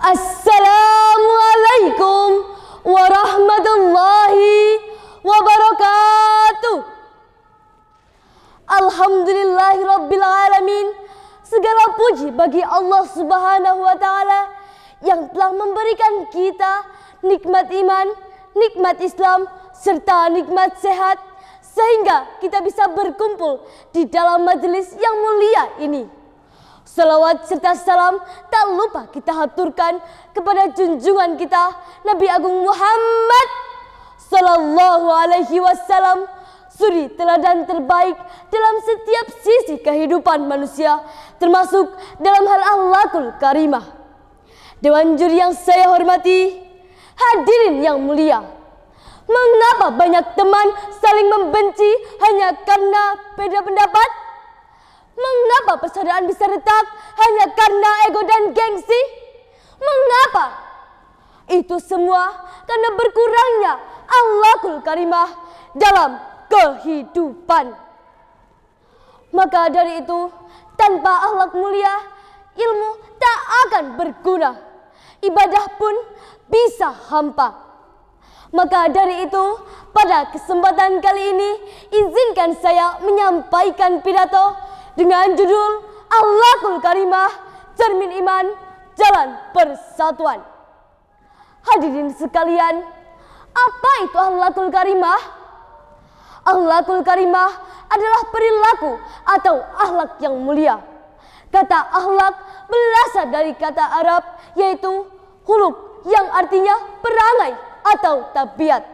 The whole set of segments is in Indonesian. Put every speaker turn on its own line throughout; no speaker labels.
Assalamualaikum warahmatullahi wabarakatuh. Alhamdulillahirrabbilalamin. Segala puji bagi Allah Subhanahu wa ta'ala yang telah memberikan kita nikmat iman, nikmat Islam, serta nikmat sehat, sehingga kita bisa berkumpul di dalam majelis yang mulia ini. Salawat serta salam tak lupa kita haturkan kepada junjungan kita Nabi Agung Muhammad Sallallahu Alaihi Wasallam, suri teladan terbaik dalam setiap sisi kehidupan manusia, termasuk dalam hal akhlakul karimah. Dewan juri yang saya hormati, hadirin yang mulia, mengapa banyak teman saling membenci hanya karena beda pendapat? Mengapa persaudaraan bisa retak hanya karena ego dan gengsi? Mengapa? Itu semua karena berkurangnya akhlakul karimah dalam kehidupan. Maka dari itu, tanpa akhlak mulia, ilmu tak akan berguna, ibadah pun bisa hampa. Maka dari itu, pada kesempatan kali ini, izinkan saya menyampaikan pidato dengan judul Akhlakul Karimah, Cermin Iman, Jalan Persatuan. Hadirin sekalian, apa itu akhlakul karimah? Akhlakul karimah adalah perilaku atau akhlak yang mulia. Kata akhlak berasal dari kata Arab, yaitu huluk, yang artinya perangai atau tabiat.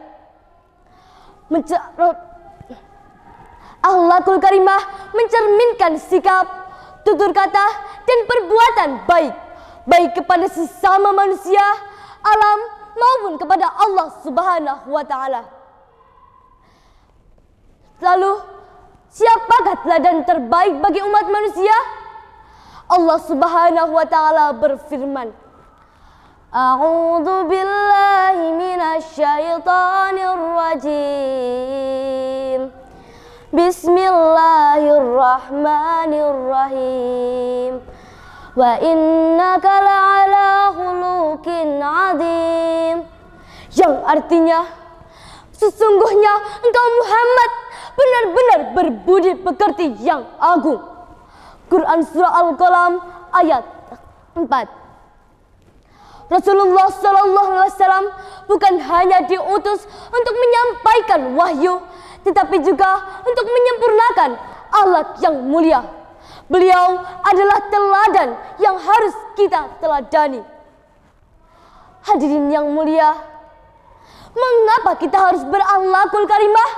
Akhlakul karimah mencerminkan sikap, tutur kata, dan perbuatan baik, baik kepada sesama manusia, alam, maupun kepada Allah Subhanahu wa ta'ala. Lalu, siapakah teladan terbaik bagi umat manusia? Allah Subhanahu wa ta'ala berfirman, A'udzu billahi minasy syaithanir rajim. Bismillahirrahmanirrahim. Wa innaka la'ala khuluqin 'adzim. Yang artinya, sesungguhnya engkau Muhammad benar-benar berbudi pekerti yang agung. Quran surah Al-Qalam ayat 4. Rasulullah sallallahu alaihi wasallam bukan hanya diutus untuk menyampaikan wahyu, tetapi juga untuk menyempurnakan akhlak yang mulia. Beliau adalah teladan yang harus kita teladani. Hadirin yang mulia, mengapa kita harus berakhlakul karimah?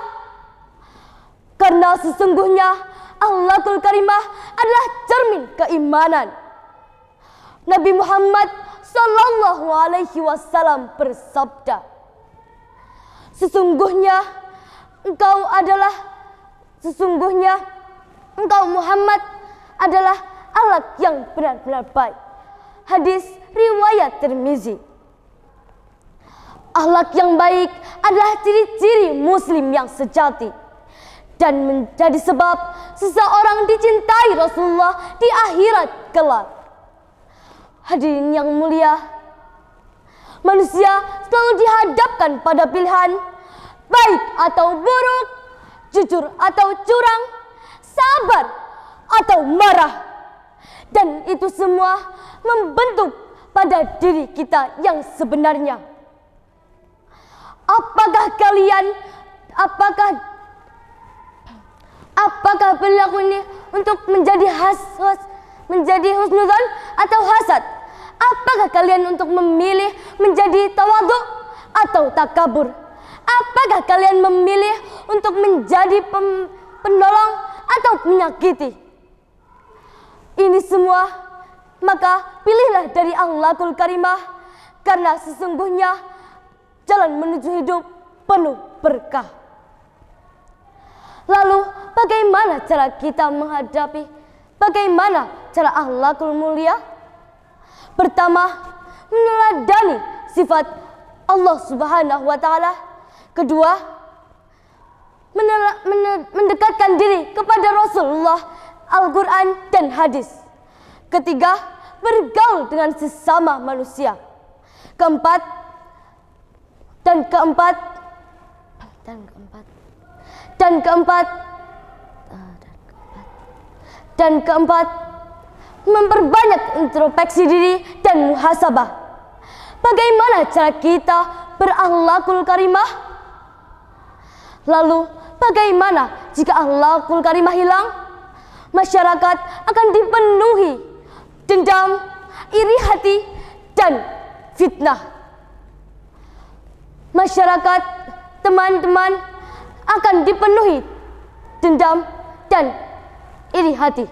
Karena sesungguhnya akhlakul karimah adalah cermin keimanan. Nabi Muhammad sallallahu alaihi wasallam bersabda, Sesungguhnya engkau Muhammad adalah akhlak yang benar-benar baik. Hadis riwayat Tirmizi. Akhlak yang baik adalah ciri-ciri muslim yang sejati dan menjadi sebab seseorang dicintai Rasulullah di akhirat kelak. Hadirin yang mulia, manusia selalu dihadapkan pada pilihan baik atau buruk, jujur atau curang, sabar atau marah. Dan itu semua membentuk pada diri kita yang sebenarnya. Apakah perilaku ini untuk menjadi husnuzon atau hasad? Apakah kalian untuk memilih menjadi tawadhu atau takabur? Apakah kalian memilih untuk menjadi penolong atau menyakiti? Ini semua, maka pilihlah dari akhlakul karimah, karena sesungguhnya jalan menuju hidup penuh berkah. Lalu, bagaimana cara kita menghadapi? Bagaimana cara akhlakul mulia? Pertama, meneladani sifat Allah Subhanahu wa ta'ala. Kedua, mendekatkan diri kepada Rasulullah, Al-Quran, dan hadis. Ketiga, bergaul dengan sesama manusia. Keempat, memperbanyak introspeksi diri dan muhasabah. Bagaimana cara kita berakhlakul karimah? Lalu, bagaimana jika akhlakul karimah hilang? Masyarakat akan dipenuhi dendam, iri hati, dan fitnah. Masyarakat, teman-teman, akan dipenuhi dendam dan iri hati.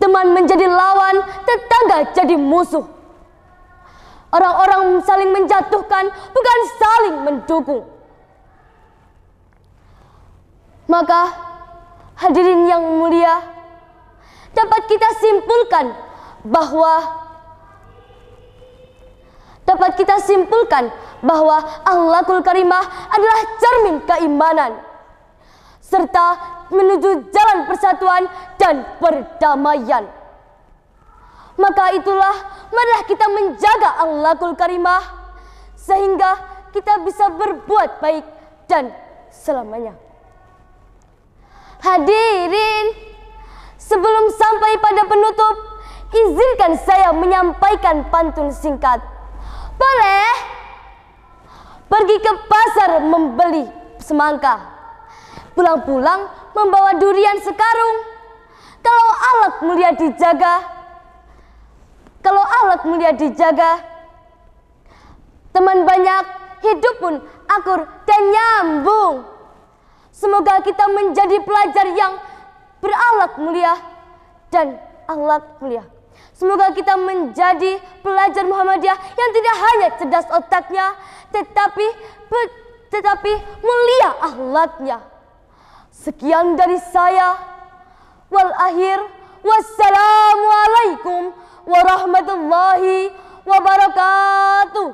Teman menjadi lawan, tetangga jadi musuh. Orang-orang saling menjatuhkan, bukan saling mendukung. Maka, hadirin yang mulia, dapat kita simpulkan bahwa akhlakul karimah adalah cermin keimanan serta menuju jalan persatuan dan perdamaian. Maka itulah, marilah kita menjaga akhlakul karimah sehingga kita bisa berbuat baik dan selamanya. Hadirin, sebelum sampai pada penutup, izinkan saya menyampaikan pantun singkat. Boleh? Pergi ke pasar membeli semangka, pulang-pulang membawa durian sekarung. Kalau akhlak mulia dijaga, teman banyak, hidup pun akur dan nyambung. Semoga kita menjadi pelajar yang berakhlak mulia dan akhlak mulia. Semoga kita menjadi pelajar Muhammadiyah yang tidak hanya cerdas otaknya, tetapi mulia akhlaknya. Sekian dari saya. Wal akhir, wassalamualaikum warahmatullahi wabarakatuh.